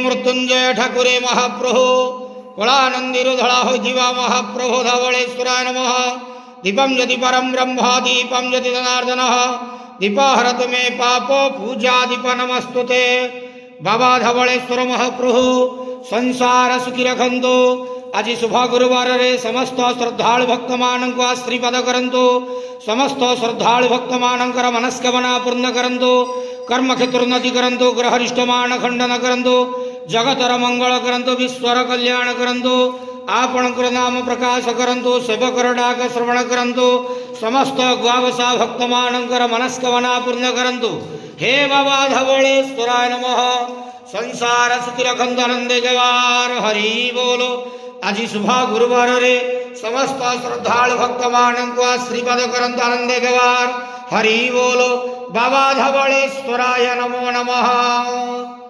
मृत्युंजय ठाकुरे महाप्रभु कलानंदीरुधला होइथिबा महाप्रभु धवलेश्वराय नमः। दीपं यदि परम ब्रह्म दीपं यदि जनार्दनः दीपहरत मे पाप पूजा दीप नमस्तुते। बाबा धवलेश्वर महाप्रभु संसार सुखी रखंतु। आज शुभ गुरुवार रे समस्त श्रद्धालु भक्त मानक आशीर्वाद करंतु। समस्त श्रद्धालु भक्त मानकर मनस्कामना पूर्ण करंतु। कर्म क्षेत्र उन्नति करंतु। ग्रहरिष्ट मान खंडन करंतु। जगतर मंगल करंतु। विश्वर कल्याण करंतु। आपणकर नाम प्रकाश करंतु। सेवकर डाक श्रवण करंतु। समस्त ग्वावसा भक्त मानकर मनस्कामना पूर्ण करंतु। हे बाबा धवलेश्वराय नमः। संसार सुखी रखंतु आनंदे जवार हरि बोलो। आज शुभ गुरुवार रे समस्त श्रद्धालु भक्त मानक आशीर्वाद करंतु आनंदे जवार हरि बोलो। बाबा धवलेश्वराय नमो नमः।